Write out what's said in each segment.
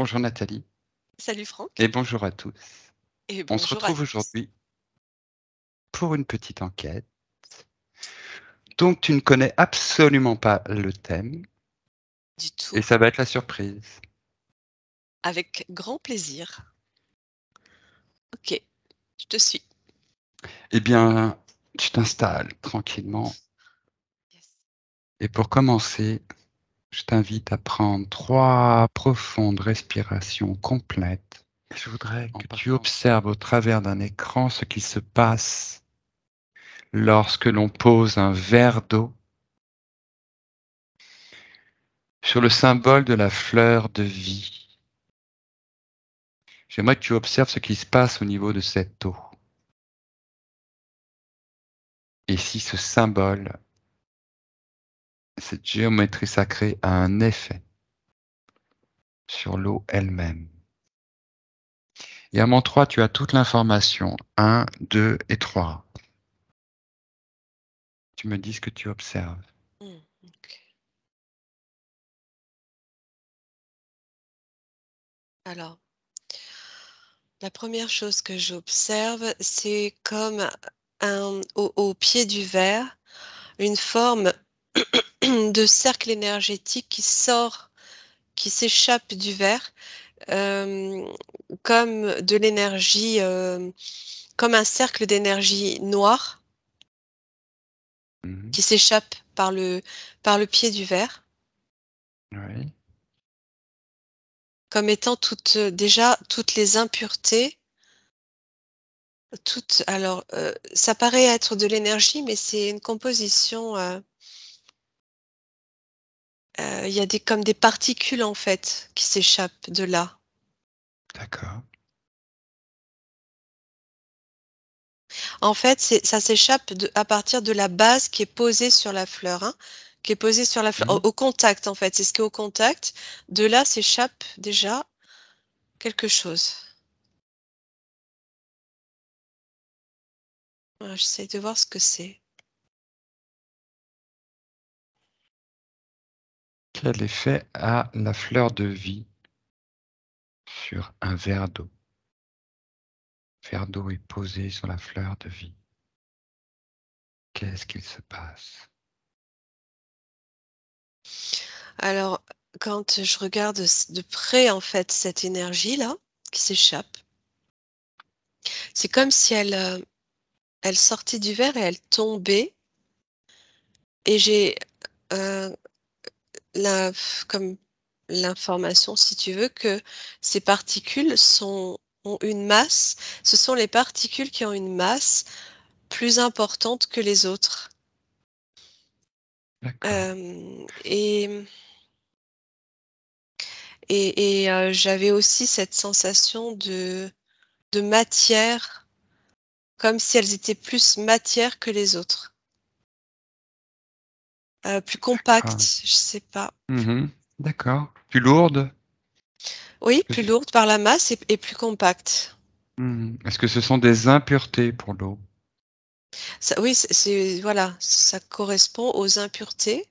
Bonjour Nathalie Salut Franck et bonjour à tous. et On se bonjour à retrouve tous. aujourd'hui pour une petite enquête. Donc tu ne connais absolument pas le thème Du et tout, ça va être la surprise. avec grand plaisir. Ok, je te suis. Eh bien, tu t'installes tranquillement Yes. et pour commencer, je t'invite à prendre 3 profondes respirations complètes. Je voudrais que tu observes au travers d'un écran ce qui se passe lorsque l'on pose un verre d'eau sur le symbole de la fleur de vie. J'aimerais que tu observes ce qui se passe au niveau de cette eau. Et si ce symbole, cette géométrie sacrée a un effet sur l'eau elle-même. Et à mon 3, tu as toute l'information. 1, 2 et 3. Tu me dis ce que tu observes. Ok. Alors, la première chose que j'observe, c'est comme au pied du verre, une forme de cercle énergétique qui sort, qui s'échappe du verre, euh, comme de l'énergie, comme un cercle d'énergie noire Mhm. qui s'échappe par le pied du verre, Oui, comme étant déjà toutes les impuretés, alors ça paraît être de l'énergie, mais c'est une composition, il y a comme des particules en fait qui s'échappent de là. d'accord. En fait, ça s'échappe à partir de la base qui est posée sur la fleur, hein, qui est posée sur la fleur, Mhm. au contact en fait, c'est ce qui est au contact. De là s'échappe déjà quelque chose. J'essaie de voir ce que c'est. Quel effet a la fleur de vie sur un verre d'eau? Le verre d'eau est posé sur la fleur de vie. Qu'est-ce qu'il se passe? Alors, quand je regarde de près, en fait, cette énergie-là qui s'échappe, c'est comme si elle sortait du verre et elle tombait. Et j'ai euh, la, comme l'information, si tu veux, que ces particules ont une masse. Ce sont les particules qui ont une masse plus importante que les autres. D'accord. Et j'avais aussi cette sensation de matière, comme si elles étaient plus matière que les autres. Plus Ah. compactes, je sais pas. Mhm. D'accord. Plus lourde? Oui, Est-ce plus que lourde par la masse et plus compacte. Est-ce que ce sont des impuretés pour l'eau? Oui, voilà, ça correspond aux impuretés.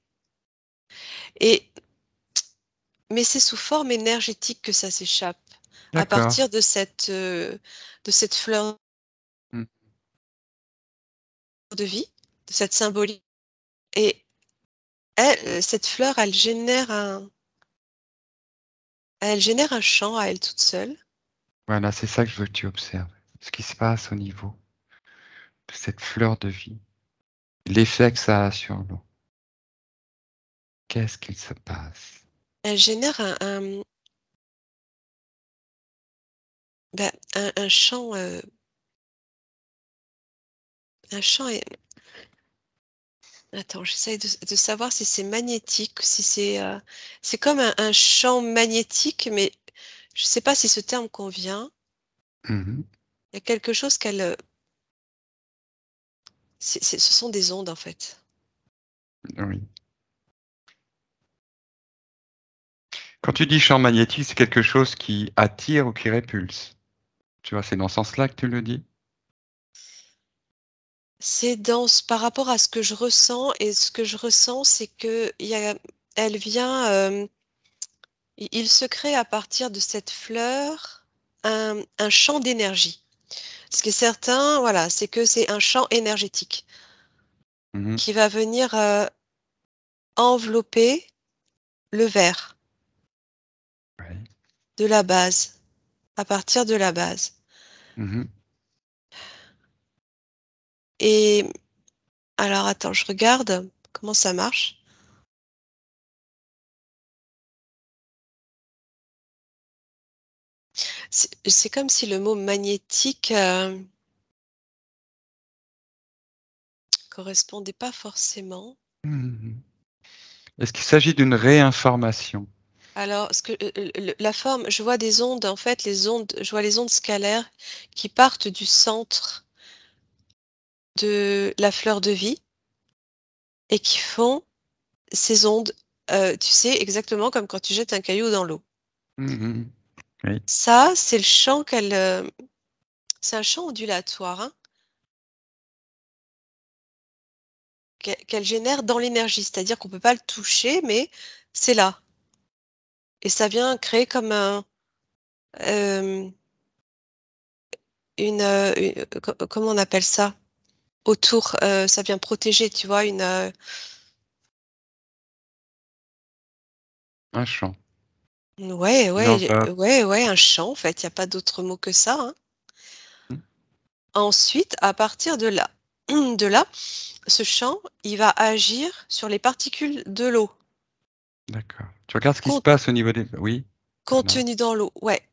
Et, mais c'est sous forme énergétique que ça s'échappe, à D'accord. partir de cette fleur Mmh. de vie, de cette symbolique. Et elle, cette fleur, elle génère un champ à elle toute seule. Voilà, c'est ça que je veux que tu observes. Ce qui se passe au niveau de cette fleur de vie. L'effet que ça a sur l'eau. Qu'est-ce qu'il se passe? Elle génère un champ, un champ. Attends, j'essaye de savoir si c'est magnétique, si c'est comme un champ magnétique, mais je ne sais pas si ce terme convient. Mmh. Il y a quelque chose ce sont des ondes en fait. Oui. Quand tu dis champ magnétique, c'est quelque chose qui attire ou qui répulse? Tu vois, c'est dans ce sens-là que tu le dis? C'est par rapport à ce que je ressens, et ce que je ressens, c'est que elle vient, il se crée à partir de cette fleur un champ d'énergie. Ce qui est certain, voilà, c'est que c'est un champ énergétique Mhm. qui va venir envelopper le verre Oui. de la base, à partir de la base. Mhm. Et alors, attends, je regarde comment ça marche. C'est comme si le mot magnétique correspondait pas forcément. Mhm. Est-ce qu'il s'agit d'une réinformation? Alors, la forme, je vois des ondes, en fait, je vois les ondes scalaires qui partent du centre de la fleur de vie et qui font ces ondes, tu sais, exactement comme quand tu jettes un caillou dans l'eau. Mhm. Oui. Ça, c'est le champ c'est un champ ondulatoire, hein, qu'elle génère dans l'énergie. C'est-à-dire qu'on peut pas le toucher, mais c'est là. Et ça vient créer comme hem, comment on appelle ça? Autour, ça vient protéger, tu vois? Un champ. Ouais, Une ouais, enveloppe. ouais, ouais, un champ, en fait, il y a pas d'autre mot que ça, hein. Mhm. Ensuite, à partir de là de là, ce champ, il va agir sur les particules de l'eau D'accord. Tu regardes ce qui se con passe au niveau des... Oui, pardon. contenues dans l'eau, ouais.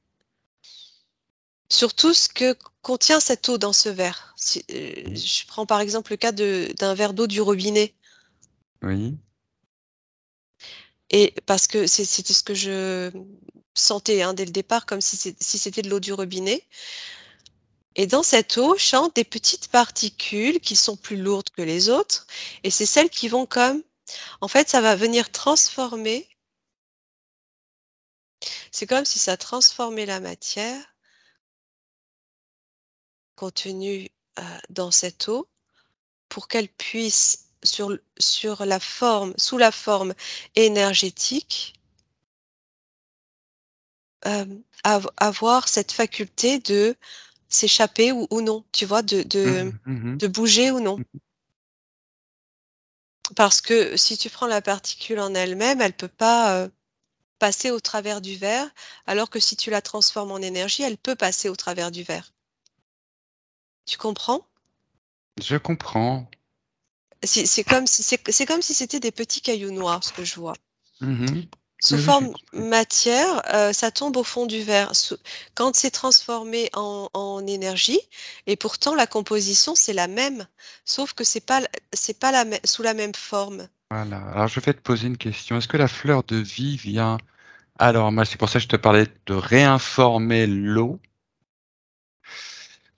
Sur tout ce que contient cette eau dans ce verre. Si, Oui. je prends par exemple le cas d'un verre d'eau du robinet Oui. et parce que c'était ce que je sentais, hein, dès le départ, comme si c'était de l'eau du robinet et dans cette eau chantent des petites particules qui sont plus lourdes que les autres et c'est celles qui vont comme en fait, ça va venir transformer c'est comme si ça transformait la matière contenue, dans cette eau pour qu'elle puisse sur la forme sous la forme énergétique, avoir cette faculté de s'échapper ou non, tu vois? Mhm. Mhm. De bouger ou non. Parce que si tu prends la particule en elle-même, elle peut pas, passer au travers du verre, alors que si tu la transformes en énergie, elle peut passer au travers du verre. Tu comprends? Je comprends. C'est comme si c'était des petits cailloux noirs, ce que je vois. Mhm. Sous Oui, oui, j'ai forme compris. matière, ça tombe au fond du verre. Quand c'est transformé en énergie et pourtant la composition, c'est la même, sauf que c'est pas sous la même forme. Voilà. Alors, je vais te poser une question. Est-ce que la fleur de vie vient... Alors, moi, c'est pour ça que je te parlais de réinformer l'eau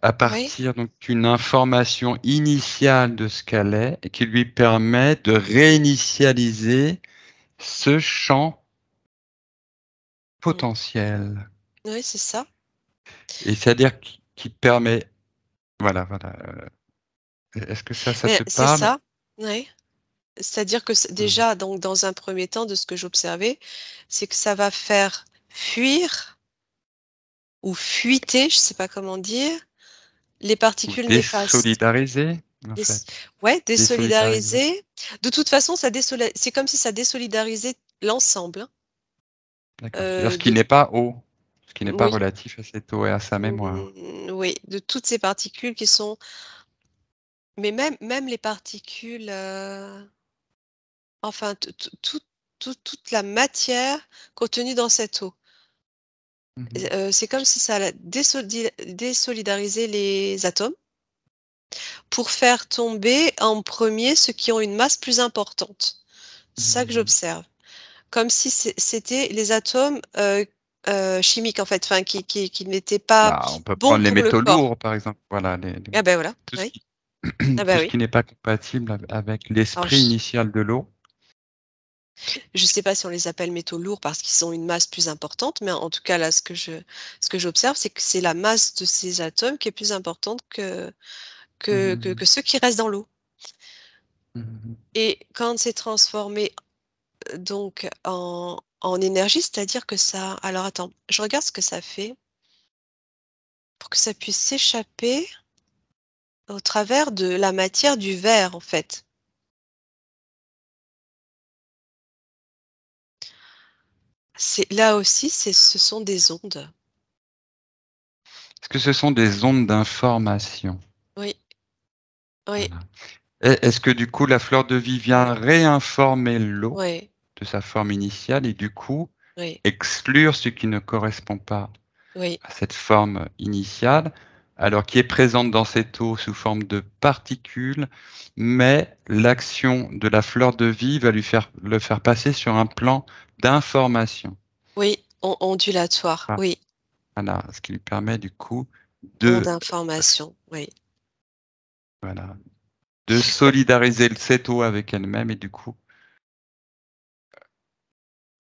à Oui, partir donc d'une information initiale de ce qu'elle est et qui lui permet de réinitialiser ce champ mmh. potentiel. Oui, c'est ça. Et c'est-à-dire qui permet... Voilà, voilà. Est-ce que ça Mais te c'est parle? ça, oui. C'est-à-dire que Mhm. déjà, donc dans un premier temps, de ce que j'observais, c'est que ça va faire fuir ou fuiter, je sais pas comment dire, les Ou particules néfastes. désolidariser, en Des fait. Ouais, Désolidariser. désolidariser. De toute façon, c'est comme si ça désolidarisait l'ensemble, hein, D'accord. C'est-à-dire ce qui de n'est pas eau, ce qui n'est pas oui, relatif à cette eau et à sa mémoire. oui, de toutes ces particules qui sont mais même les particules, enfin toute la matière contenue dans cette eau. Mhm. C'est comme si ça allait désolidarisait les atomes pour faire tomber en premier ceux qui ont une masse plus importante. C'est ça que Mhm. j'observe. Comme si c'était les atomes, chimiques en fait, enfin qui n'étaient pas Bah, on peut bons prendre les pour le métaux corps. lourds, par exemple. Voilà, Ah ben voilà, tout ce oui. qui, Ah tout bah ce oui. qui n'est pas compatible avec Alors l'esprit initial de l'eau. je sais pas si on les appelle métaux lourds parce qu'ils ont une masse plus importante, mais en tout cas là ce que j'observe, c'est que c'est la masse de ces atomes qui est plus importante que Mhm. ceux qui restent dans l'eau. Mhm. Et quand c'est transformé, donc en énergie, c'est-à-dire que ça... Alors attends, je regarde ce que ça fait pour que ça puisse s'échapper au travers de la matière du verre, en fait. Là aussi, ce sont des ondes. Est-ce que ce sont des ondes d'information? Oui, oui, Voilà. Est-ce que du coup, la fleur de vie vient réinformer l'eau oui, de sa forme initiale et du coup, oui, exclure ce qui ne correspond pas oui, à cette forme initiale, alors qui est présente dans cette eau sous forme de particules, mais l'action de la fleur de vie va le faire passer sur un plan d'information. oui, ondulatoire, Ah, oui, voilà, ce qui lui permet du coup onde de, d'information, oui. voilà, de solidariser cette eau avec elle-même et du coup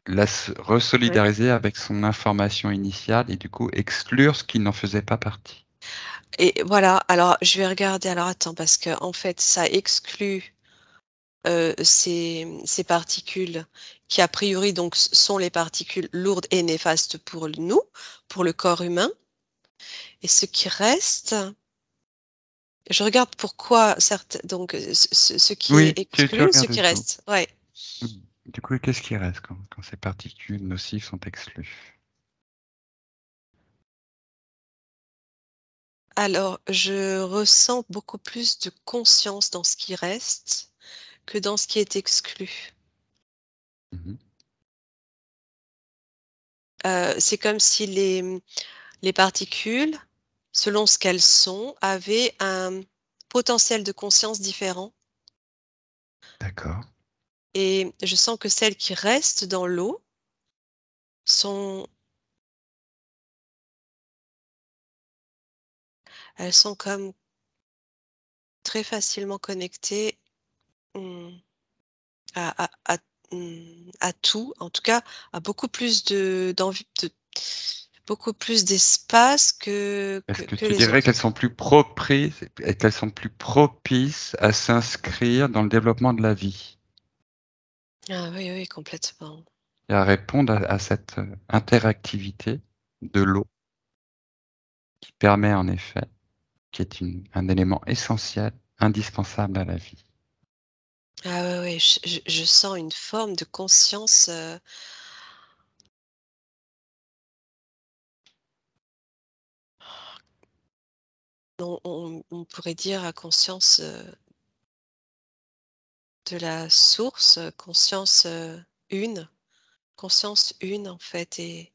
Oui. resolidariser avec son information initiale et du coup exclure ce qui n'en faisait pas partie. Et voilà, alors je vais regarder, alors attends, parce que en fait, ça exclut ces particules qui, a priori, donc, sont les particules lourdes et néfastes pour nous, pour le corps humain. Et ce qui reste, je regarde pourquoi, certes, donc, ce qui est Oui, tu exclu, ce regardes qui tout. reste. Ouais. Du coup, qu'est-ce qui reste quand ces particules nocives sont exclues? Alors, je ressens beaucoup plus de conscience dans ce qui reste que dans ce qui est exclu. Mhm. C'est comme si les particules, selon ce qu'elles sont, avaient un potentiel de conscience différent. D'accord. Et je sens que celles qui restent dans l'eau sont, elles sont comme très facilement connectées hum, à tout, en tout cas à beaucoup plus beaucoup plus d'espace Est-ce que que tu les dirais autres. qu'elles sont plus propices, et qu'elles sont plus propices à s'inscrire dans le développement de la vie Ah oui, oui, complètement. et à répondre à cette interactivité de l'eau qui permet en effet, qui est un élément essentiel, indispensable à la vie. Ah oui, oui, je sens une forme de conscience. On pourrait dire à conscience de la source, conscience une, conscience une en fait. Et,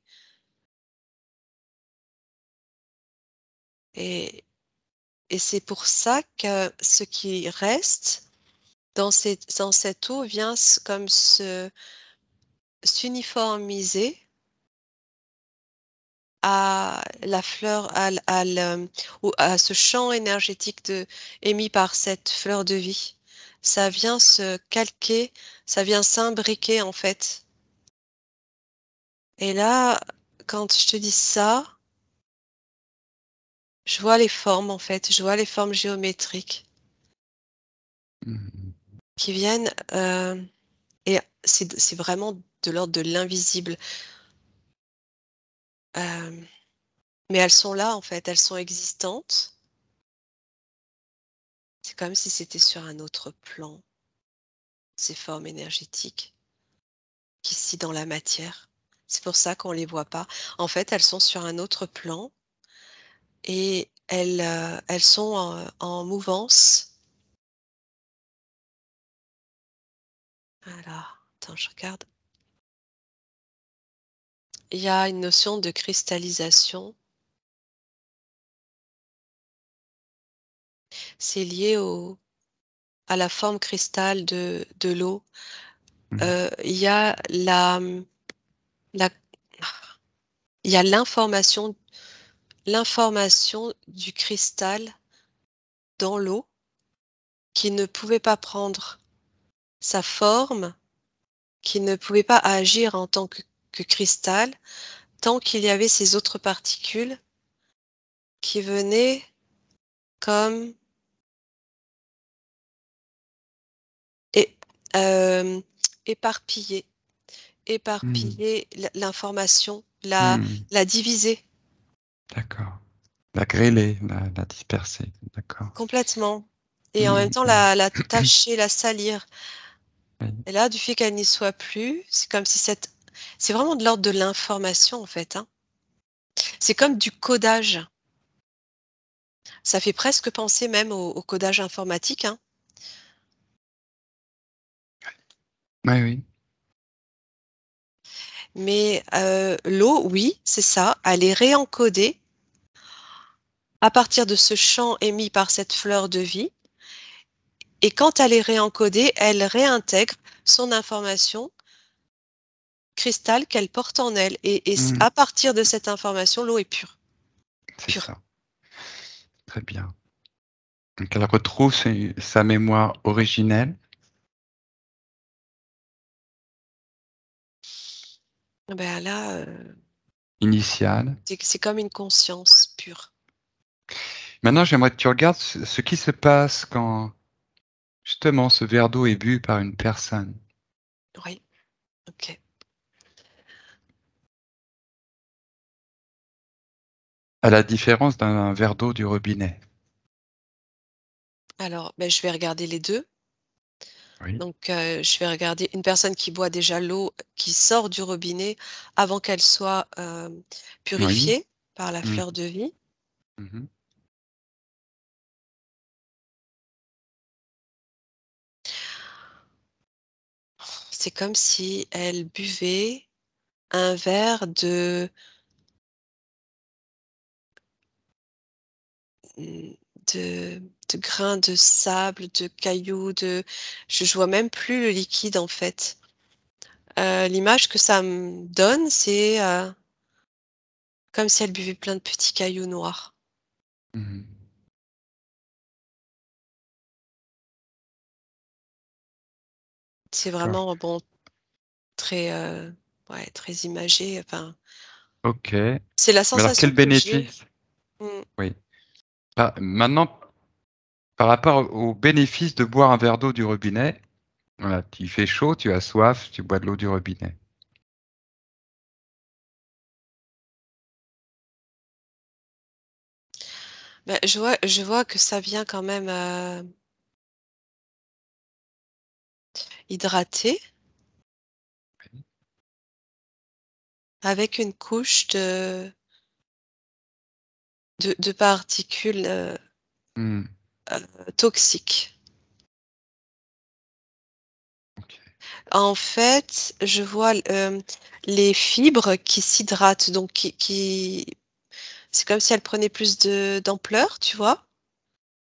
et c'est pour ça que ce qui reste dans cette eau vient comme s'uniformiser à la fleur, ou à ce champ énergétique émis par cette fleur de vie. Ça vient se calquer, ça vient s'imbriquer en fait. Et là, quand je te dis ça, je vois les formes en fait, je vois les formes géométriques Mhm. qui viennent, et c'est vraiment de l'ordre de l'invisible. Euh, mais elles sont là en fait, elles sont existantes. C'est comme si c'était sur un autre plan, ces formes énergétiques, qu'ici dans la matière. C'est pour ça qu'on les voit pas. En fait, elles sont sur un autre plan et elles sont en mouvance. Alors, attends, je regarde. Il y a une notion de cristallisation. C'est lié à la forme cristal de l'eau. Mhm. Il y a la- il y a l'information du cristal dans l'eau qui ne pouvait pas prendre sa forme, qui ne pouvait pas agir en tant que cristal tant qu'il y avait ces autres particules qui venaient comme et, euh, éparpillées. éparpiller l'information, Hmm. la diviser D'accord. La grêler, la disperser. D'accord. complètement. Et en Hmm, même temps, hmm. la tacher, la salir. Oui. Et là, du fait qu'elle n'y soit plus, c'est comme si c'est vraiment de l'ordre de l'information, en fait, hein. C'est comme du codage. Ça fait presque penser même au codage informatique, hein. Oui, oui. Mais l'eau, oui, c'est ça, elle est réencodée à partir de ce champ émis par cette fleur de vie. Et quand elle est réencodée, elle réintègre son information cristal qu'elle porte en elle. Et Hmm. à partir de cette information, l'eau est pure. C'est Pure. ça. Très bien. Donc elle retrouve sa mémoire originelle, Ben là, initiale. c'est comme une conscience pure. Maintenant, j'aimerais que tu regardes ce qui se passe quand justement ce verre d'eau est bu par une personne. Oui, ok. À la différence d'un verre d'eau du robinet. Alors, ben, je vais regarder les deux. Oui. Donc, je vais regarder une personne qui boit déjà l'eau qui sort du robinet avant qu'elle soit Oui. purifiée par la Mhm. fleur de vie. Mhm. C'est comme si elle buvait un verre mmh, de, de grains de sable, de cailloux, je vois même plus le liquide en fait. L'image que ça me donne, c'est comme si elle buvait plein de petits cailloux noirs. Mhm. C'est D'accord. vraiment bon, très, ouais, très imagé. Enfin, Ok. Mais c'est la alors, sensation quel que j'ai. bénéfice? Mm. Oui. Maintenant, par rapport au bénéfice de boire un verre d'eau du robinet, voilà, il fait chaud, tu as soif, tu bois de l'eau du robinet. Ben, je vois que ça vient quand même hydrater avec une couche de particules Hmm. toxiques. Ok. En fait, je vois les fibres qui s'hydratent, donc c'est comme si elles prenaient plus d'ampleur, tu vois.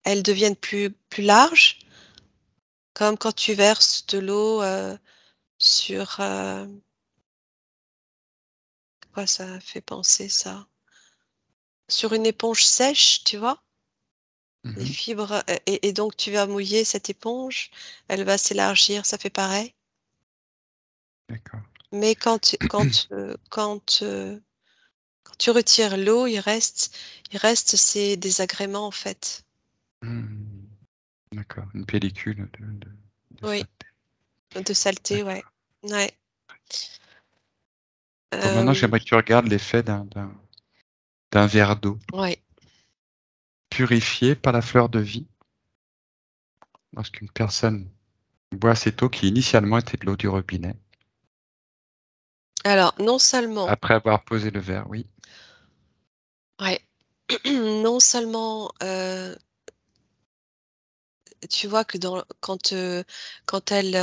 Elles deviennent plus larges, comme quand tu verses de l'eau sur quoi ça fait penser ça? Sur une éponge sèche, tu vois? Les Mhm. fibres, et donc tu vas mouiller cette éponge, elle va s'élargir, ça fait pareil. D'accord. Mais quand tu retires l'eau, il reste ces désagréments en fait. Hmm. D'accord. Une pellicule de Oui, saleté. de saleté, ouais. D'accord. Ouais. Bon, maintenant, Hem, j'aimerais que tu regardes l'effet d'un verre d'eau ouais. purifié par la fleur de vie lorsqu'une personne boit cette eau qui initialement était de l'eau du robinet. Alors non seulement Après avoir posé le verre, oui. ouais, non seulement, tu vois que quand elle,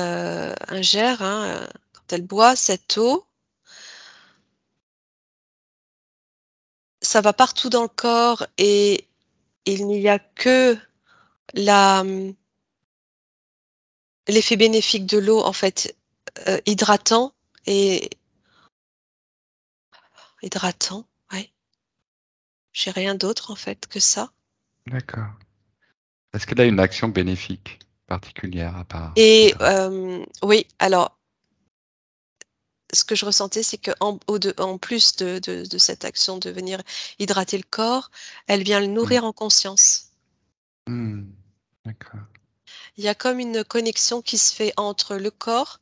ingère, hein, quand elle boit cette eau, ça va partout dans le corps et il n'y a que la, l'effet bénéfique de l'eau en fait, hydratant et hydratant, ouais. J'ai rien d'autre en fait que ça. D'accord. Est-ce qu'elle a une action bénéfique particulière à part Et hydrater? oui, alors ce que je ressentais, c'est en plus de cette action de venir hydrater le corps, elle vient le Hmm. nourrir en conscience. Hmm. D'accord. Il y a comme une connexion qui se fait entre le corps,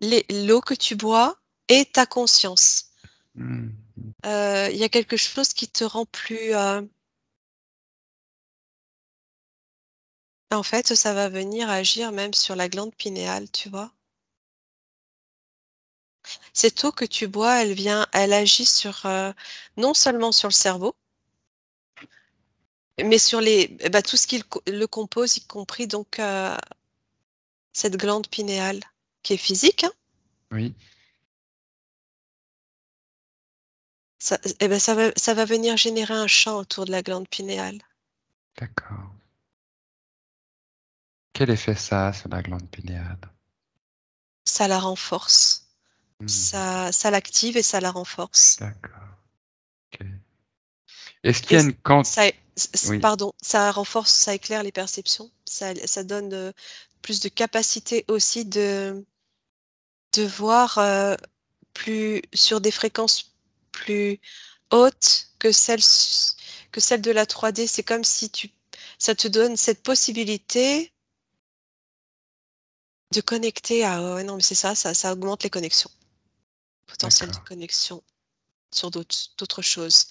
l'eau que tu bois et ta conscience. Mmh. Il y a quelque chose qui te rend plus, en fait, ça va venir agir même sur la glande pinéale, tu vois? Cette eau que tu bois, elle agit sur, non seulement sur le cerveau, mais sur bah, tout ce qui le compose, y compris donc, cette glande pinéale qui est physique, hein. Oui, Ça va venir générer un champ autour de la glande pinéale. d'accord. Quel effet ça a sur la glande pinéale? Ça la renforce. Mmh. Ça l'active et ça la renforce. D'accord, OK. Est-ce qu'il Et y a ç une quant ça é c c oui, pardon, ça renforce, ça éclaire les perceptions. Ça donne, plus de capacité aussi de voir, plus sur des fréquences plus hautes que celles de la 3D. C'est comme si ça te donne cette possibilité de connecter à, ouais, ouais, non, mais c'est ça, ça augmente les connexions, potentiel de d'accord, connexion sur d'autres choses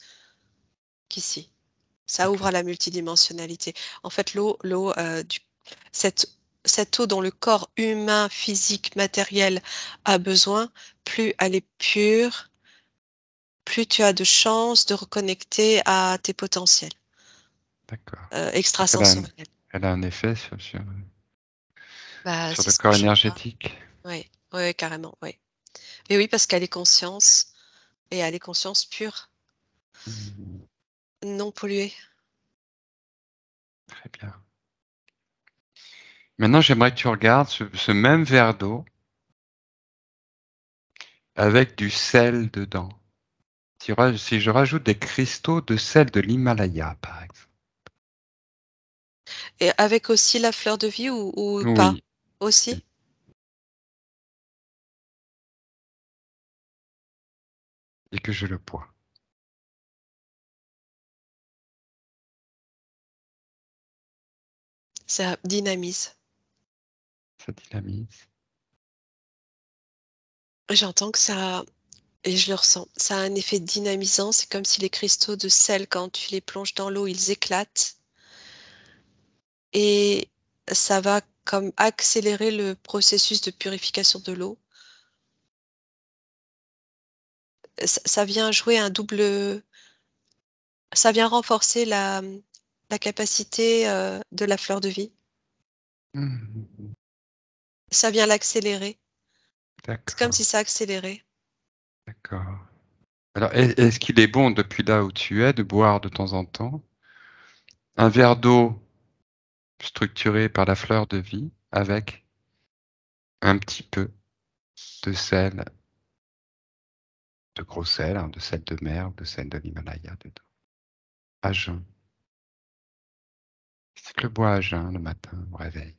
qu'ici. Ça ouvre OK, à la multidimensionnalité. En fait, l'eau, cette cette eau dont le corps humain, physique, matériel a besoin, plus elle est pure, plus tu as de chances de reconnecter à tes potentiels, d'accord. Donc extrasensoriels. elle a un effet Bah, sur c'est le ce que corps je vois. énergétique? Ouais, ouais, carrément, ouais. Mais oui, parce qu'elle est conscience et elle est conscience pure, Mmh. non polluée. Très bien. Maintenant, j'aimerais que tu regardes ce même verre d'eau avec du sel dedans. Si je rajoute des cristaux de sel de l'Himalaya, par exemple. Et avec aussi la fleur de vie ou pas? Oui, Aussi? oui, et que je le bois. Ça dynamise. Ça dynamise. J'entends que ça et je le ressens. Ça a un effet dynamisant, c'est comme si les cristaux de sel, quand tu les plonges dans l'eau, ils éclatent et ça va comme accélérer le processus de purification de l'eau. Ça vient jouer un double, ça vient renforcer la capacité, de la fleur de vie. Mmh. Ça vient l'accélérer. C'est comme D'accord, si ça accélérait. d'accord. Alors, est-ce qu'il est bon, depuis là où tu es, de boire de temps en temps un verre d'eau structuré par la fleur de vie avec un petit peu de sel, de gros sel, hein, de sel de mer, de sel de l'Himalaya dedans, à jeun? Si tu le bois à jeun le matin au réveil,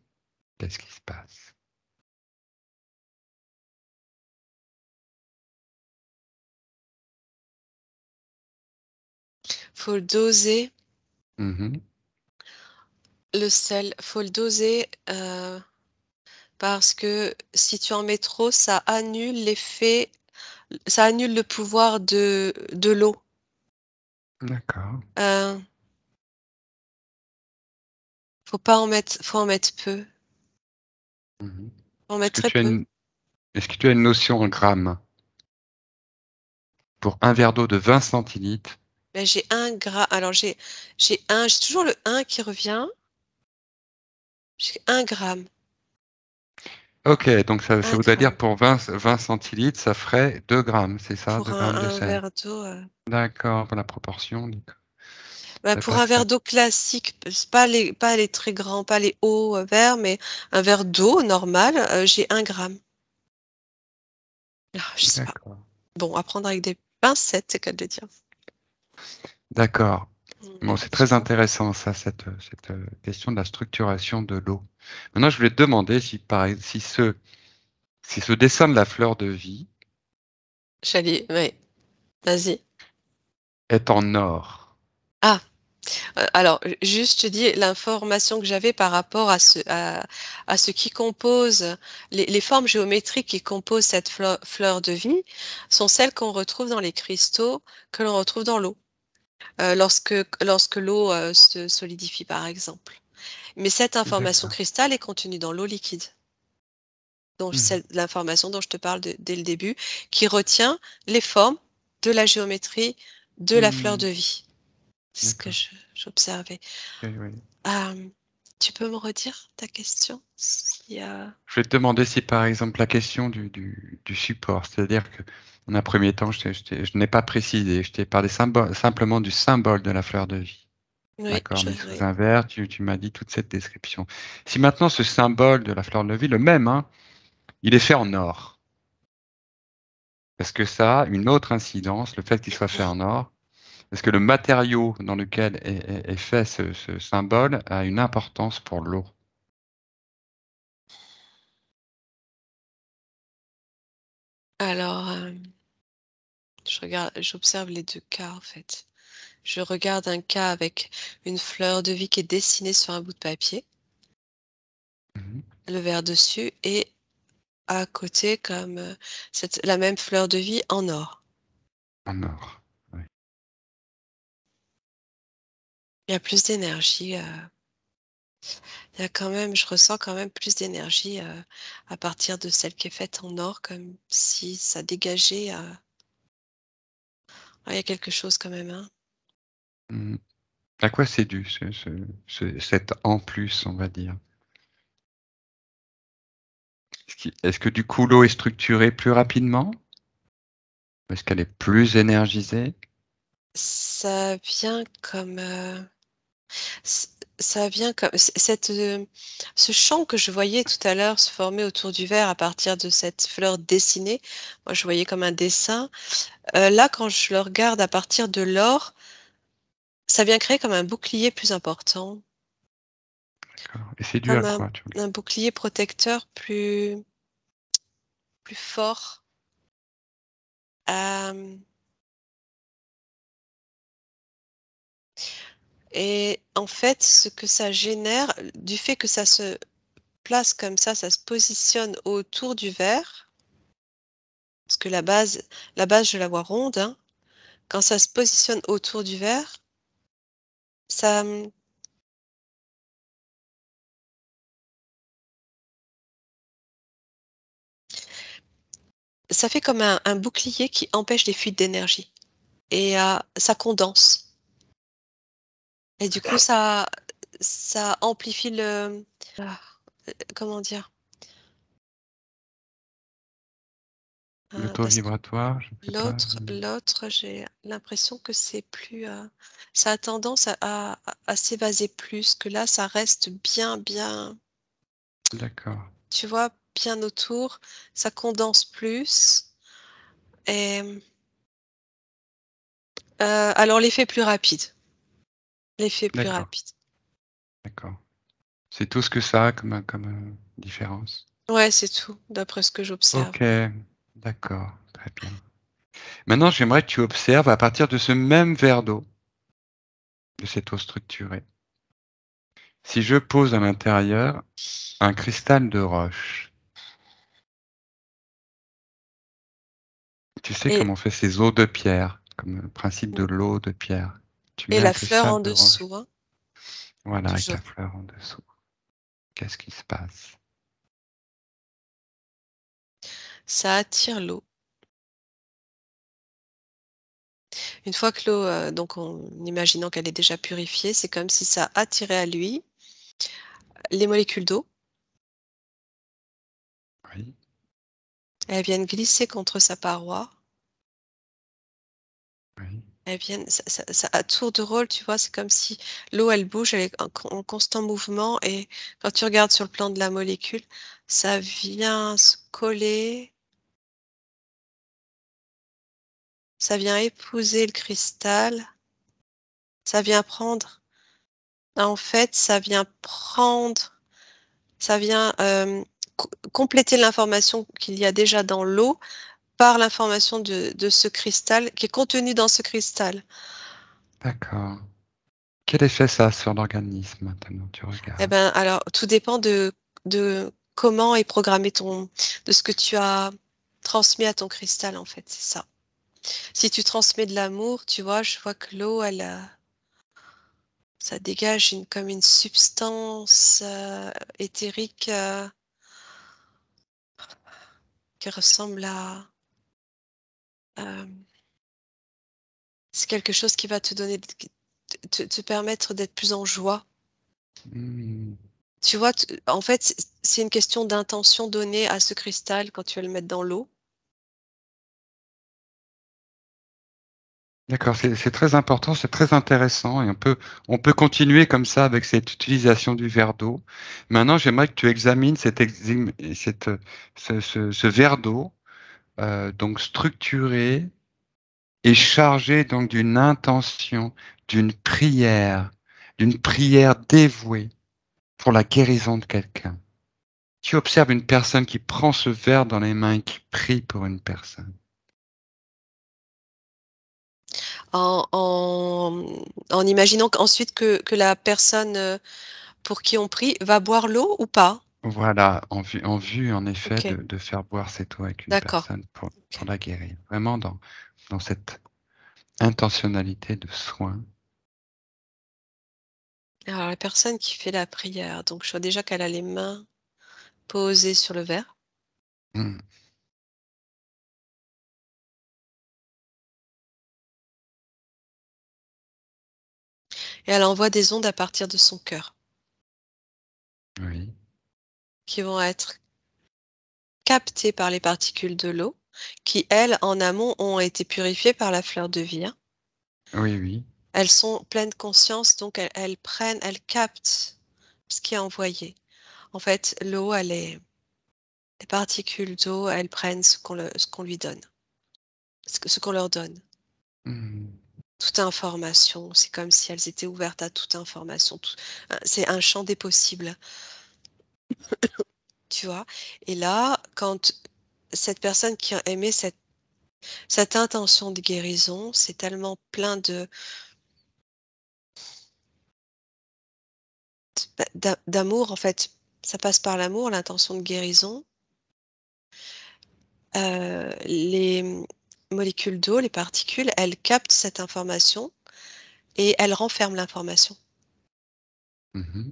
qu'est-ce qui se passe? Faut le doser, Mmh. le sel, faut le doser, parce que si tu en mets trop, ça annule le pouvoir de l'eau. D'accord. Heu, faut en mettre peu, Mmh. faut en Est-ce mettre que très tu as peu. une est-ce que tu as une notion en grammes? Pour un verre d'eau de 20 centilitres. Mais j'ai toujours le 1 qui revient. J'ai 1 gramme OK, donc ça 1 voudrait dire gramme pour 20 centilitres, ça ferait 2 grammes, c'est ça? pour 2 grammes de un sel? verre d'eau, D'accord, pour la proportion, d'accord. bah, C'est pour pas un très verre d'eau classique, c'est pas les très grands, pas les hauts, verres, mais un verre d'eau normal, j'ai 1 gramme. Ah, je sais pas. d'accord, Bon, à prendre avec des pincettes, c'est qu'à de le dire. d'accord. Bon, c'est Tu très vois? intéressant ça, cette question de la structuration de l'eau. Maintenant, je voulais te demander si ce dessin de la fleur de vie Ouais, vas-y. est en or. Ah! Alors, juste, je dis l'information que j'avais par rapport à ce qui compose les formes géométriques qui composent cette fleur de vie sont celles qu'on retrouve dans les cristaux que l'on retrouve dans l'eau, lorsque l'eau, se solidifie, par exemple. Mais cette information D'accord. cristal est contenue dans l'eau liquide. Donc Mmh. c'est l'information dont je te parle dès le début, qui retient les formes de la géométrie de la fleur Mmh. de vie. C'est ce que D'accord. j'observais. Oui, oui. Tu peux me redire ta question? Si, Je vais te demander si, par exemple, la question du support, c'est-à-dire qu'en un premier temps, je n'ai pas précisé, je t'ai parlé simplement du symbole de la fleur de vie. oui, D'accord, mais oui. sous un verre, tu m'as dit toute cette description. Si maintenant ce symbole de la fleur de vie, le même, hein, il est fait en or, est-ce que ça a une autre incidence, le fait qu'il soit fait en or? Est-ce que le matériau dans lequel est fait ce symbole a une importance pour l'eau? Alors, j'observe les 2 cas, en fait. Je regarde un cas avec une fleur de vie qui est dessinée sur un bout de papier, Mmh. le verre dessus et à côté comme, la même fleur de vie en or. En or, oui. Il y a plus d'énergie, il y a quand même je ressens quand même plus d'énergie, à partir de celle qui est faite en or, comme si ça dégageait, il y a quelque chose quand même, hein. Mmh. À quoi c'est dû cet en plus, on va dire? Est-ce que du coup l'eau est structurée plus rapidement? Est-ce qu'elle est plus énergisée? Ça vient comme, ç ça vient comme ce champ que je voyais tout à l'heure se former autour du verre à partir de cette fleur dessinée, moi je voyais comme un dessin. Là, quand je le regarde à partir de l'or, ça vient créer comme un bouclier plus important, D'accord, et c'est dû à comme quoi, un bouclier protecteur plus fort. Hem Et en fait, ce que ça génère, du fait que ça se place comme ça se positionne autour du verre, parce que la base je la vois ronde, hein. Quand ça se positionne autour du verre, ça, ça fait comme un bouclier qui empêche les fuites d'énergie et ça condense et du coup ça amplifie ah, comment dire? le taux Parce que vibratoire, je ne sais pas, l'autre, j'ai l'impression que c'est plus, ça a tendance à s'évaser plus, que là, ça reste bien, d'accord, tu vois, bien autour, ça condense plus et alors l'effet plus d'accord, rapide. d'accord. C'est tout ce que ça a comme différence? Ouais, c'est tout, d'après ce que j'observe. OK, d'accord, très bien. Maintenant, j'aimerais que tu observes à partir de ce même verre d'eau, de cette eau structurée, si je pose à l'intérieur un cristal de roche, tu sais Et comme on fait ces eaux de pierre, comme le principe de l'eau de pierre. Tu mets un la fleur cristal en de roche, dessous, hein, voilà, avec la toujours. fleur en dessous. Qu'est-ce qui se passe? Ça attire l'eau. Une fois que l'eau, donc en imaginant qu'elle est déjà purifiée, c'est comme si ça attirait à lui les molécules d'eau. Oui, Elles viennent glisser contre sa paroi. oui, Elles viennent à tour de rôle, tu vois? C'est comme si l'eau, elle bouge, elle est en constant mouvement et quand tu regardes sur le plan de la molécule, ça vient se coller, ça vient épouser le cristal, ça vient prendre en fait, ça vient, compléter l'information qu'il y a déjà dans l'eau par l'information de ce cristal qui est contenu dans ce cristal. d'accord. Quel effet ça a sur l'organisme maintenant, tu Eh regardes? ben, alors, tout dépend de comment est programmé de ce que tu as transmis à ton cristal, en fait, c'est ça. Si tu transmets de l'amour, tu vois, je vois que l'eau, ça dégage comme une substance éthérique qui ressemble euh, c'est quelque chose qui va te donner, te permettre d'être plus en joie. Mmh. Tu vois, en fait, c'est une question d'intention donnée à ce cristal quand tu vas le mettre dans l'eau. D'accord, c'est très important, c'est très intéressant et on peut continuer comme ça avec cette utilisation du verre d'eau. Maintenant, j'aimerais que tu examines ce verre d'eau, donc structuré et chargé donc d'une intention, d'une prière dévouée pour la guérison de quelqu'un. Tu observes une personne qui prend ce verre dans les mains et qui prie pour une personne. En imaginant qu'ensuite que la personne pour qui on prie va boire l'eau ou pas? Voilà, en vue, en effet, Ok, de faire boire cette eau avec une d'accord. personne pour Ok. la guérir. Vraiment dans cette intentionnalité de soin. Alors la personne qui fait la prière, donc je vois déjà qu'elle a les mains posées sur le verre Mmh. et elle envoie des ondes à partir de son cœur Oui, qui vont être captées par les particules de l'eau qui, elles, en amont, ont été purifiées par la fleur de vie, hein. oui, oui. Elles sont pleines de conscience, donc elles captent ce qui est envoyé. En fait, l'eau, les particules d'eau, elles prennent ce qu'on lui donne, ce qu'on leur donne. Mmh. Toute information, c'est comme si elles étaient ouvertes à toute information. C'est un champ des possibles, tu vois. Et là, quand cette personne qui a aimé cette intention de guérison, c'est tellement plein d'amour, en fait. Ça passe par l'amour, l'intention de guérison. Les molécules d'eau, les particules, elles captent cette information et elles renferment l'information. Mmh.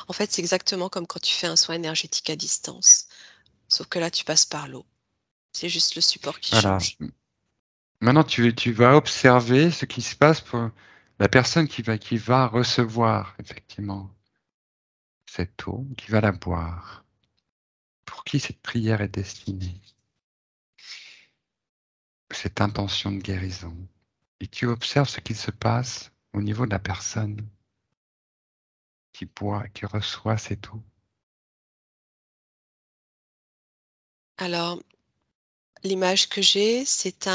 En fait, c'est exactement comme quand tu fais un soin énergétique à distance, sauf que là, tu passes par l'eau. C'est juste le support qui Voilà. change. Maintenant, tu vas observer ce qui se passe pour la personne qui va recevoir effectivement cette eau, qui va la boire. Pour qui cette prière est destinée? Cette intention de guérison. Et tu observes ce qui se passe au niveau de la personne qui boit, qui reçoit cette eau. Alors, l'image que j'ai, c'est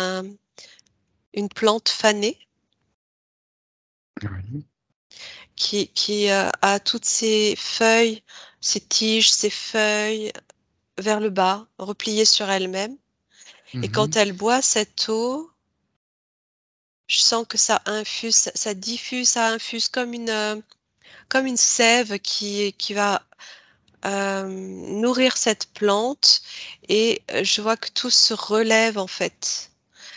une plante fanée Oui. qui a toutes ses feuilles, ses tiges, ses feuilles vers le bas, repliées sur elle-même. Et quand Mmh. elle boit cette eau, je sens que ça infuse, ça diffuse, ça infuse comme une sève qui va nourrir cette plante et je vois que tout se relève en fait.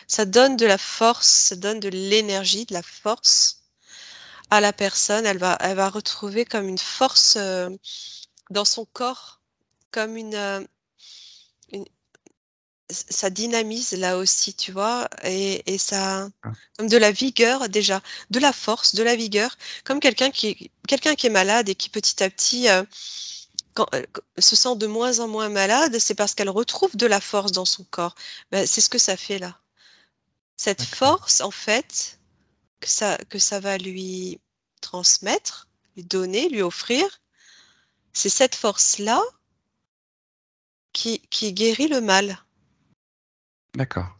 Ça donne de la force, ça donne de l'énergie, de la force à la personne. Elle va retrouver comme une force dans son corps, comme une- ça dynamise là aussi, tu vois, et ça, Ah, comme de la vigueur déjà, de la force, de la vigueur, comme quelqu'un qui est malade et qui petit à petit se sent de moins en moins malade, c'est parce qu'elle retrouve de la force dans son corps. Ben, c'est ce que ça fait là. Cette d'accord, force, en fait, que ça va lui transmettre, lui donner, lui offrir, c'est cette force-là qui guérit le mal. d'accord.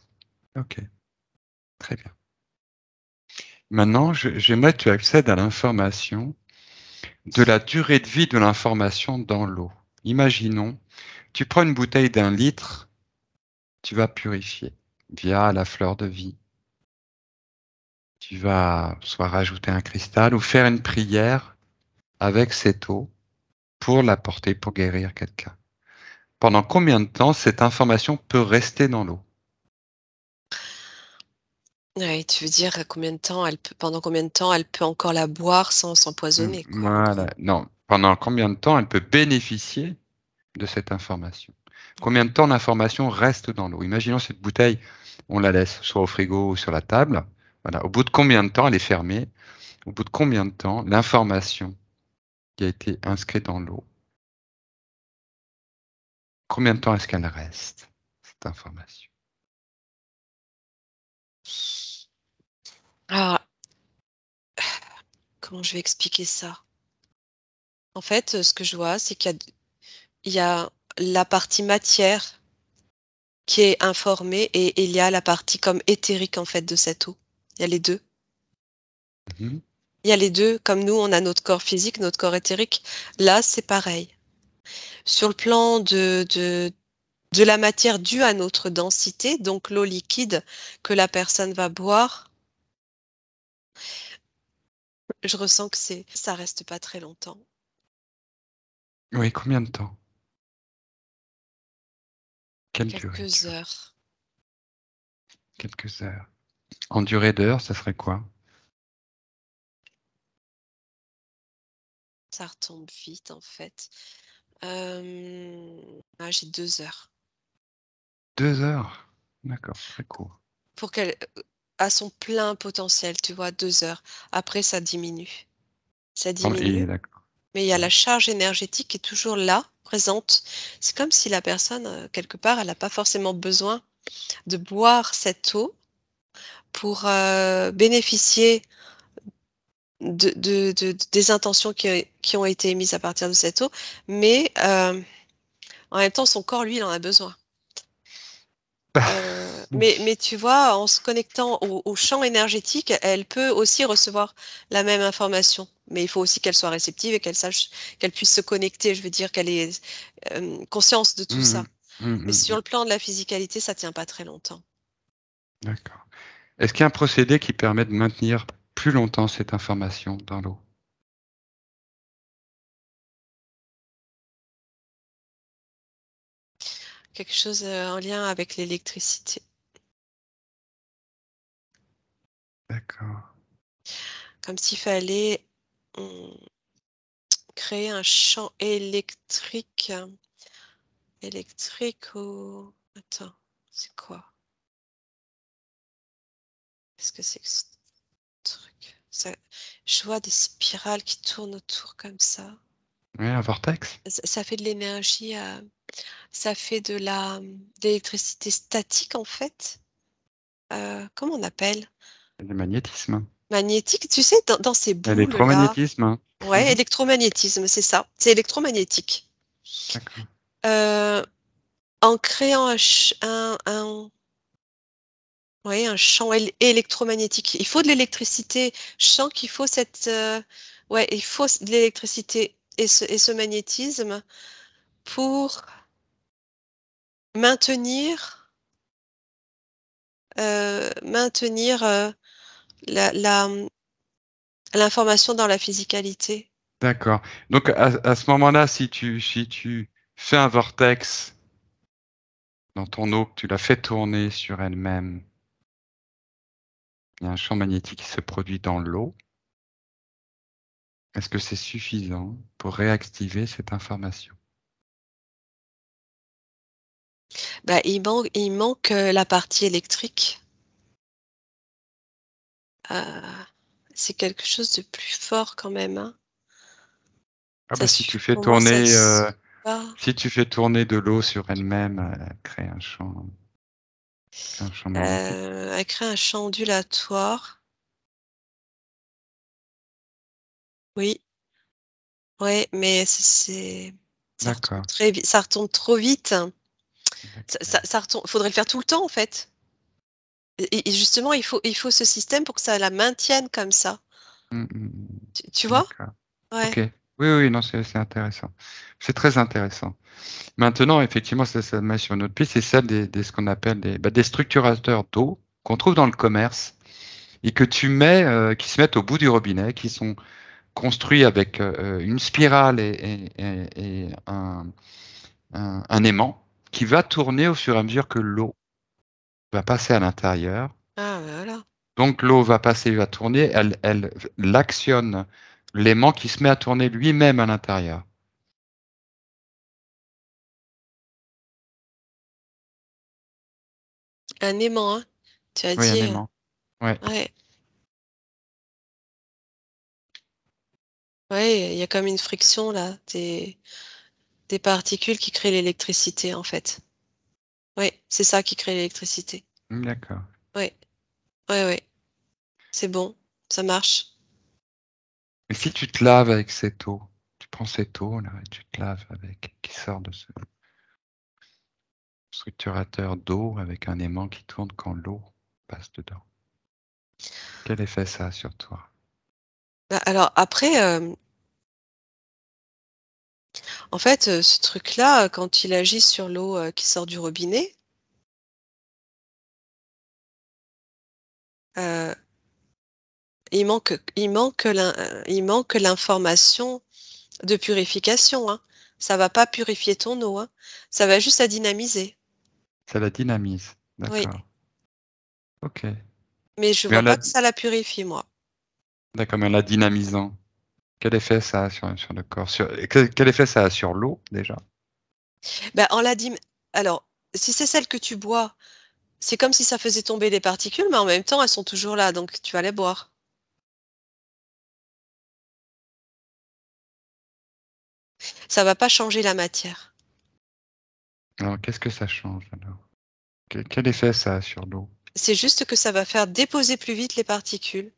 OK, très bien. Maintenant, j'aimerais que tu accèdes à l'information de la durée de vie de l'information dans l'eau. Imaginons, tu prends une bouteille d'un litre, tu vas purifier via la fleur de vie. tu vas soit rajouter un cristal ou faire une prière avec cette eau pour l'apporter, pour guérir quelqu'un. Pendant combien de temps cette information peut rester dans l'eau? Ouais, tu veux dire combien de temps pendant combien de temps elle peut encore la boire sans s'empoisonner, quoi, en gros. Voilà, non. Pendant combien de temps elle peut bénéficier de cette information? Combien de temps l'information reste dans l'eau? Imaginons cette bouteille, on la laisse soit au frigo ou sur la table. Voilà. Au bout de combien de temps elle est fermée? Au bout de combien de temps l'information qui a été inscrite dans l'eau, combien de temps est-ce qu'elle reste, cette information? Ah, comment je vais expliquer ça? En fait, ce que je vois, c'est qu'il y a la partie matière qui est informée et il y a la partie comme éthérique, en fait, de cette eau. Il y a les 2. Mhm. Il y a les 2, comme nous, on a notre corps physique, notre corps éthérique. Là, c'est pareil. Sur le plan de la matière due à notre densité, donc l'eau liquide que la personne va boire, je ressens que ça reste pas très longtemps. Oui, combien de temps? Quelle durée, tu Quelques vois? heures. Quelques heures. En durée d'heure, ça serait quoi? Ça retombe vite, en fait. J'ai 2 heures. 2 heures? D'accord, très court. Pour qu'elle à son plein potentiel, tu vois? 2 heures. Après ça diminue. Ça Et diminue, d'accord. mais il y a Ouais. la charge énergétique qui est toujours là, présente. C'est comme si la personne, quelque part, elle a pas forcément besoin de boire cette eau pour, bénéficier des intentions qui ont été émises à partir de cette eau, mais, en même temps, son corps, lui, il en a besoin. Mais tu vois, en se connectant au champ énergétique, elle peut aussi recevoir la même information. Mais il faut aussi qu'elle soit réceptive et qu'elle sache qu'elle puisse se connecter, je veux dire qu'elle ait, conscience de tout Mmh ça. mh. Mmh, Mais mmh sur mh. le plan de la physicalité, ça tient pas très longtemps. D'accord. Est-ce qu'il y a un procédé qui permet de maintenir plus longtemps cette information dans l'eau? Quelque chose, en lien avec l'électricité. D'accord. Comme s'il fallait, mmh, créer un champ électrique ou attends, c'est quoi? Qu'est-ce que c'est que ce truc? Je vois des spirales qui tournent autour comme ça. Oui, un vortex? Ça fait de l'énergie, ça fait de l'électricité statique en fait. Comment on appelle? Le magnétisme? Magnétique, tu sais, dans ces boules là. L'électromagnétisme? Mmh Ouais, mh. électromagnétisme, c'est ça. C'est électromagnétique. D'accord. Heu, En créant ouais, un champ électromagnétique. Il faut de l'électricité. Je sens qu'il faut ouais, il faut de l'électricité et ce magnétisme pour maintenir, maintenir, l'information dans la physicalité. D'accord. Donc à ce moment-là, si tu fais un vortex dans ton eau, que tu la fais tourner sur elle-même, il y a un champ magnétique qui se produit dans l'eau. Est-ce que c'est suffisant pour réactiver cette information? Bah, il manque, la partie électrique. Heu, c'est quelque chose de plus fort quand même, hein. Ah bah, Ça si tu suffit fais pour moi, ça tourner, suffit pas. si tu fais tourner de l'eau sur elle-même, elle crée un champ magnétique. Elle crée un champ ondulatoire. Oui, ouais, mais ça retombe D'accord, très vite, ça retombe trop vite. d'accord. Ça retombe, faudrait le faire tout le temps en fait. Et justement, il faut ce système pour que ça la maintienne comme ça. Mmh, mmh, mmh. Tu vois? D'accord. OK. Ouais. Oui, oui, non, c'est intéressant. C'est très intéressant. Maintenant, effectivement, ça me met sur une autre piste, c'est celle des ce qu'on appelle des structurateurs d'eau qu'on trouve dans le commerce et que tu mets, qui se mettent au bout du robinet, qui sont construits avec une spirale et un aimant qui va tourner au fur et à mesure que l'eau va passer à l'intérieur. Ah, ben voilà. Donc l'eau va passer, va tourner, elle l'actionne l'aimant qui se met à tourner lui-même à l'intérieur. Un aimant, hein, tu as Oui, un dit. aimant. Ouais. Ouais, ouais, il y a comme une friction là, des particules qui créent l'électricité en fait. Oui, c'est ça qui crée l'électricité. D'accord. Oui, ouais, ouais, c'est bon, ça marche. Et si tu te laves avec cette eau, tu prends cette eau là et tu te laves avec, qui sort de ce structurateur d'eau avec un aimant qui tourne quand l'eau passe dedans. Quel effet ça a sur toi? Bah, alors après, en fait, ce truc-là, quand il agit sur l'eau qui sort du robinet, euh, il manque l'information de purification, hein. Ça va pas purifier ton eau, hein. Ça va juste la dynamiser. Ça la dynamise. Oui, D'accord. Ok. mais je Mais vois pas que ça la purifie, moi. d'accord, mais en la dynamisant, quel effet ça a sur le corps? Quel effet ça a sur l'eau déjà? Ben, alors, si c'est celle que tu bois, c'est comme si ça faisait tomber les particules, mais en même temps, elles sont toujours là, donc tu vas les boire. Ça va pas changer la matière. Alors qu'est-ce que ça change alors? Quel effet ça a sur l'eau? C'est juste que ça va faire déposer plus vite les particules.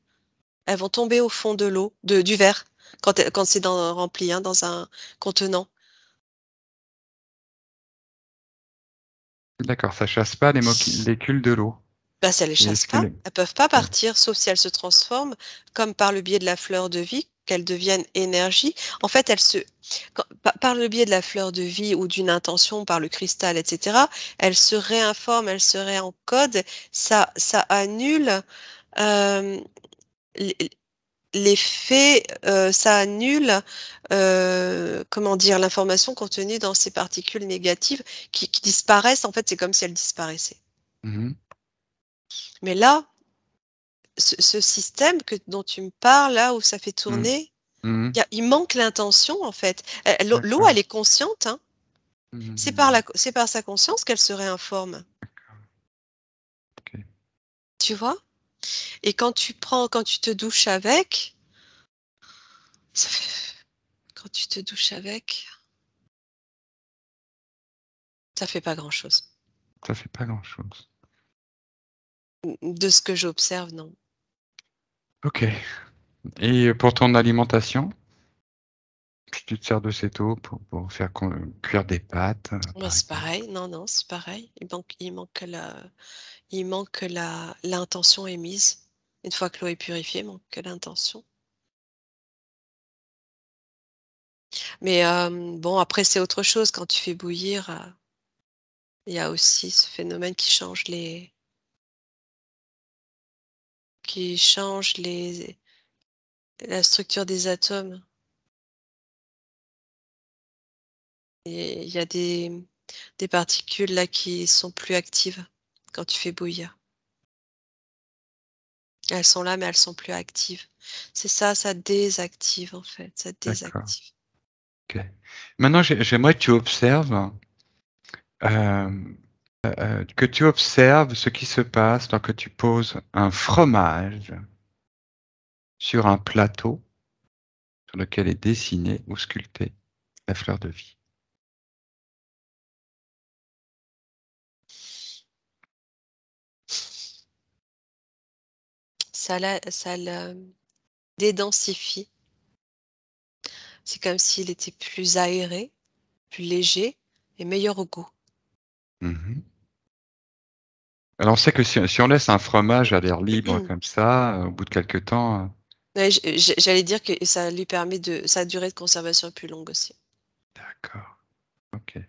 Elles vont tomber au fond de l'eau, du verre, quand c'est rempli, hein, dans un contenant. D'accord, ça chasse pas les molécules de l'eau. Bah, ça les chasse Est-ce que pas. Elles peuvent pas ouais. partir, sauf si elles se transforment, comme par le biais de la fleur de vie, qu'elles deviennent énergie. En fait, par le biais de la fleur de vie ou d'une intention, par le cristal, etc., elles se réinforment, elles se réencodent. Ça annule euh, l- l'effet, ça annule, comment dire, l'information contenue dans ces particules négatives qui disparaissent. En fait, c'est comme si elles disparaissaient. Mhm, Mais là, ce système dont tu me parles, là où ça fait mhm, tourner, mhm. il manque l'intention, en fait. L'eau, D'accord. elle est consciente, hein. Mhm, C'est par sa conscience qu'elle se réinforme. ok. Tu vois? Et quand tu te douches avec, ça fait- quand tu te douches avec, ça fait pas grand-chose. Ça fait pas grand-chose. De ce que j'observe, non. Ok. Et pour ton alimentation, si tu te sers de cette eau pour faire cuire des pâtes, Moi, par c'est exemple. pareil. Non, non, c'est pareil. Il manque que l'intention est mise. Une fois que l'eau est purifiée, il manque que l'intention. Mais bon, après, c'est autre chose. Quand tu fais bouillir, il y a aussi ce phénomène qui change la structure des atomes. Et il y a des particules là qui sont plus actives quand tu fais bouillir. Elles sont là, mais elles sont plus actives. C'est ça, ça désactive en fait. Ça D'accord. désactive. Ok. Maintenant, j'aimerais que tu observes, euh, que tu observes ce qui se passe lorsque tu poses un fromage sur un plateau sur lequel est dessinée ou sculptée la fleur de vie. Ça le dédensifie. C'est comme s'il était plus aéré, plus léger et meilleur au goût. Mhm. Alors, on sait que si on laisse un fromage à l'air libre comme ça, au bout de quelque temps, Ouais, j'allais dire que ça lui permet sa durée de conservation est plus longue aussi. d'accord. Ok.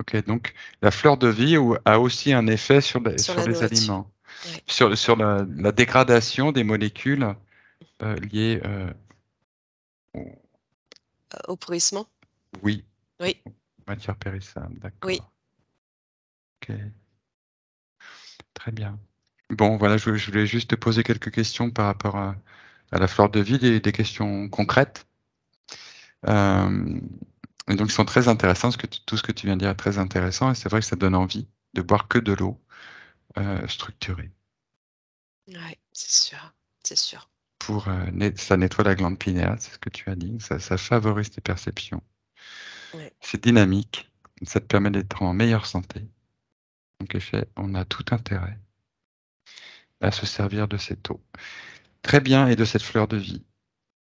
Ok. Donc, la fleur de vie a aussi un effet sur Sur sur la les nourriture. aliments. Ouais. Sur la dégradation des molécules liées Au pourrissement? oui, Oui, matière périssable, oui. d'accord. Ok, très bien. Bon, voilà, je voulais juste te poser quelques questions par rapport à la fleur de vie, des questions concrètes. Et donc, ils sont très intéressants, tout ce que tu viens de dire est très intéressant, et c'est vrai que ça donne envie de boire que de l'eau structurée. Ouais, c'est sûr, c'est sûr. Ça nettoie la glande pinéale, c'est ce que tu as dit, ça favorise tes perceptions. Ouais. C'est dynamique, ça te permet d'être en meilleure santé. Donc, en effet, on a tout intérêt à se servir de cette eau. Très bien, et de cette fleur de vie.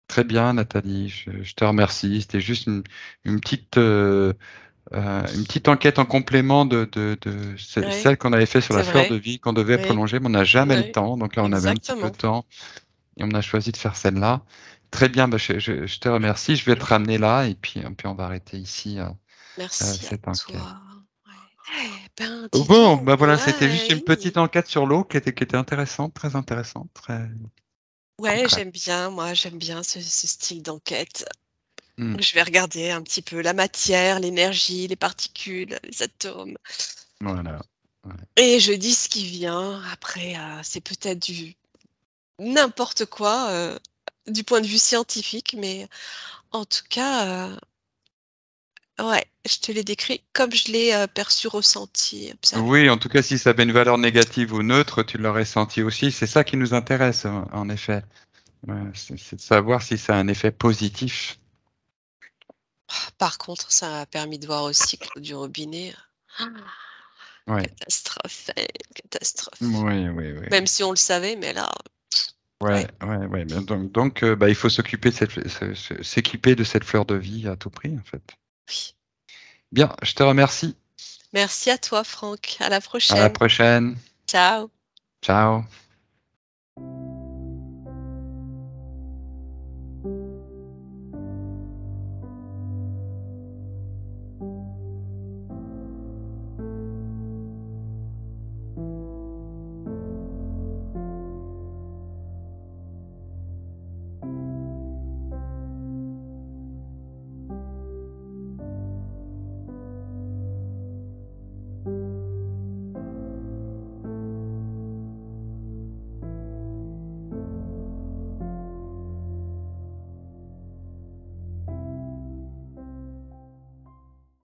Très bien, Nathalie, je te remercie. C'était juste une petite enquête en complément de Ouais, celle qu'on avait fait sur la c'est fleur de vrai. vie, qu'on devait Oui, prolonger, mais on n'a jamais le oui, temps. Donc là, on avait un petit peu exactement. de temps et on a choisi de faire celle-là. Très bien, bah, je te remercie. Je vais te ramener là et puis on va arrêter ici Merci à cette enquête. toi. Ouais. Eh ben, Oh, dis bon, donc, bah voilà, c'était juste une ouais, petite enquête sur l'eau qui était intéressante, très intéressante, très ouais, concrète. j'aime bien, moi, j'aime bien ce style d'enquête. Hmm, Je vais regarder un petit peu la matière, l'énergie, les particules, les atomes. voilà. Ouais. Et je dis ce qui vient. Après, c'est peut-être du n'importe quoi du point de vue scientifique, mais en tout cas, ouais, je te l'ai décrit comme je l'ai perçu, ressenti, observé. Oui, en tout cas, si ça avait une valeur négative ou neutre, tu l'aurais senti aussi. C'est ça qui nous intéresse, en effet. Ouais, c'est de savoir si ça a un effet positif. Par contre, ça m'a permis de voir aussi que l'eau du robinet, ah, Ouais. catastrophe, catastrophe. Oui, oui, oui. Même si on le savait, mais là, Ouais, ouais, ouais, ouais. Mais donc, bah, il faut s'occuper de s'équiper de cette fleur de vie à tout prix, en fait. oui. Bien, je te remercie. Merci à toi, Franck. À la À la prochaine. prochaine. Ciao. Ciao.